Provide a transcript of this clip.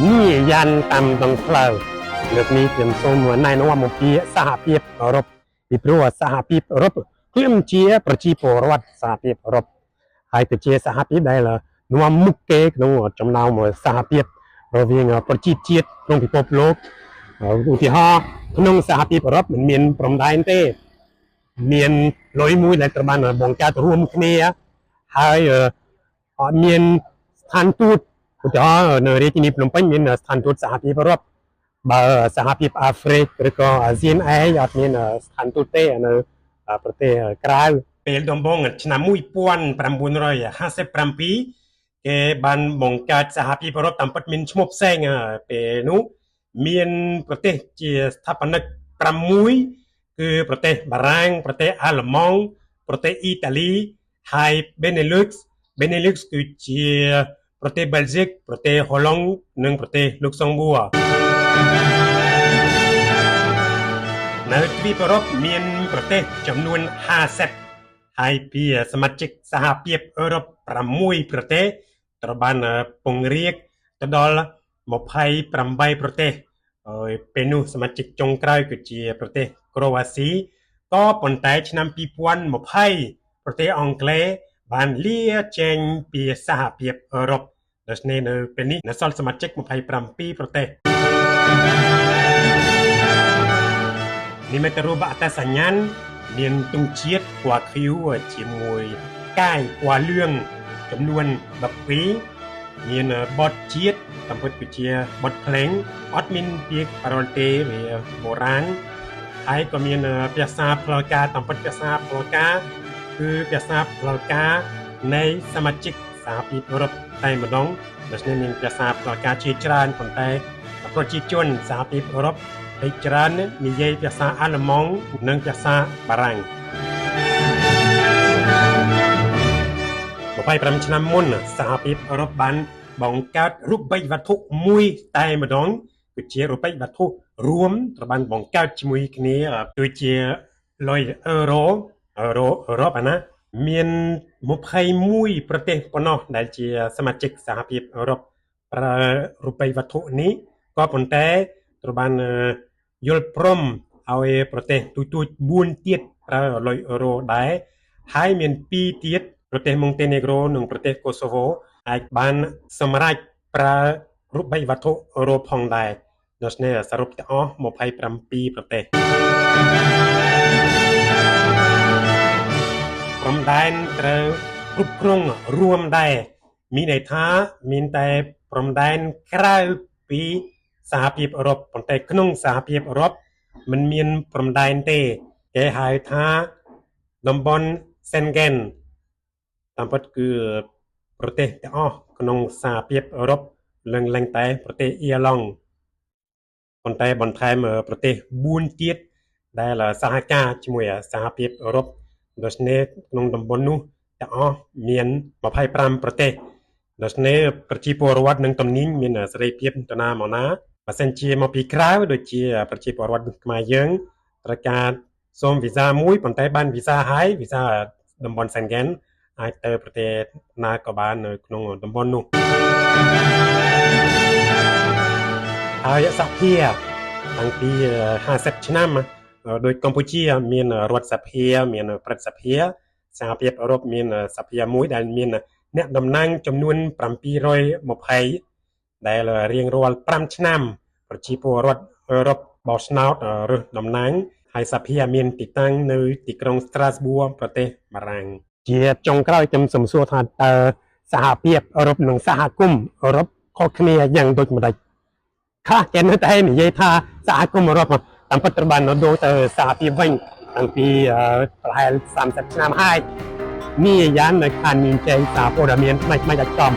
นี่ยันตำต้องเพลาเลือกนี้เตรียมส้มในนวมปีสหภาพรบปีพรัวสหภาพรบเตรียมเชียประชีพรวัดสหภาพรบให้ตัวเชียสหภาพได้ละนวมมุกเกกนวมจำนาวมือสหภาพเราเวียงประชีเชียลงพิภพโลกอุทิศขนมสหภาพรบมันมีนปรมได้เต้มีนลอยมุ้ยและตระบันบงการรวมគ្នាให้มีนสถานทูตอุทิศในเรื่องนี้พลมเป็นมีนสถานทูตสหภาพรบสหภาพแอฟริกหรือก็อาเซียนอาจมีสถานทูตเต้ในประเทศกลางเป็นดมบงชนะมุ้ยปวน1957ปีแกบันบงการสหภาพรบตามปัจจุบันชมบแสงเป็นนู้มีนประเทศจีสถาปนิกประมุยคือประเทศบารังประเทศอัลมองประเทศอิตาลีไฮเบเนลุกส์คือจีประเทศเบลจิกประเทศฮอลแลนด์หนึ่งประเทศลุกเซมบัวในทวีปยุโรปมีประเทศจำนวน50ให้ปีสมาชิกสหภาพยุโรปประมุยประเทศตระบันปงเรียกตดอลมภัยประมใบประเทศเป็นนูสมาชิกจงกรายคือจีประเทศโครวาซีก็ปนแต่ชนำปีพวนมภัยประเทศอังกฤษบานเลียเจงปีสหภาพยุโรปดัชนีเป็นนี้นักสอนสมาชิกมภัยประมปีประเทศนี่ไม่ตรูบอัตสัญญาณเรียนตุงเชียดกว่าคิวจีมวยใกล้กว่าเรื่องจำนวนแบบปีมีบทเชียดตำบลกุเชียบทเพลงออดมินเปียกปารอนเตหรือโบราณไอ้ก็มีเปียซาพลกาตำบลเปียซาพลกาคือเปียซาพลกาในสมาชิกสหภาพยุโรปไทยมาดองดัชนีมีเปียซาพลกาชีจรานคนไทยโปรจิจวนสหภาพยุโรปไอจรานนิยายภาษาอัลมองនិងภาษาบารังไปประมาณឆ្នាំមុនសហភាពអឺរ៉ុបបានបង្កើតរូបិយវត្ថុមួយតែម្ដងគឺជារូបិយវត្ថុរួមត្រូវបានបង្កើតជាមួយគ្នាដូចជាលុយអឺរ៉ុបណាមាន21ប្រទេសប៉ុណ្ណោះដែលជាសមាជិកសហភាពអឺរ៉ុបប្រើរូបិយវត្ថុនេះក៏ប៉ុន្តែត្រូវបានយល់ព្រមឲ្យប្រទេសទូច4ទៀតប្រើលុយអឺរ៉ូដែរហើយមាន2ទៀតប្រទេសមុងតេនេក្រូនិងប្រទេសកូសូវូអាចបានសម្រេចប្រើរូបិយវត្ថុអឺរ៉ូផងដែរដូច្នេះសរុបទាំងអស់27ប្រទេសព្រំដែនត្រូវគ្រប់គ្រងរួមដែរមានន័យថាមានតែព្រំដែនក្រៅពីសហភាពអឺរ៉ុបប៉ុន្តែក្នុងសហភាពអឺរ៉ុបมันមានព្រំដែនទេគេហៅថាតំបន់សេនហ្គេនតាមពិតគឺប្រទេសទាំងអស់ក្នុងសហភាពអឺរ៉ុបឡើងតែប្រទេសអ៊ីឡង់ប៉ុន្តែបន្ថែមប្រទេស4ទៀតដែលសហការជាមួយសហភាពអឺរ៉ុបដូច្នេះក្នុងតំបន់នោះទាំងអស់មាន25ប្រទេសដូច្នេះប្រជាពលរដ្ឋនឹងទំនិញមានសេរីភាពទៅណាមកណាបើសិនជាមកពីក្រៅដូចជាប្រជាពលរដ្ឋខ្មែរយើងត្រូវការសូមវីសាមួយប៉ុន្តែបានវីសាហើយវីសាតំបន់សេនហ្គេនអាចទៅប្រទេសណាក៏បាននៅក្នុងតំបន់នោះហើយសហភាតាំងពី50ឆ្នាំដោយកម្ពុជាមានរដ្ឋសភាមានព្រឹទ្ធសភាសហភាពអឺរ៉ុបមានសភាមួយដែលមានអ្នកតំណាងចំនួន720ដែលរៀងរាល់5ឆ្នាំប្រជាពលរដ្ឋអឺរ៉ុបបោះឆ្នោតរើសតំណាងហើយសភាមានទីតាំងនៅទីក្រុង Strasbourg ប្រទេសបារាំងជាចុងក្រោយខ្ញុំសូមសួរថាតើសហភាពអឺរ៉ុបនិងសហគមន៍អឺរ៉ុបខុសគ្នាយ៉ាងដូចម្ដេចខ្លះគេនៅតែនិយាយថាសហគមន៍អឺរ៉ុបតាមពិតត្រូវបានដូរទៅសហភាពវិញតាំងពីប្រហែល30ឆ្នាំហើយនេះយ៉ាងនៅខាងមានចែងសារព័ត៌មានផ្នែកអាចចំ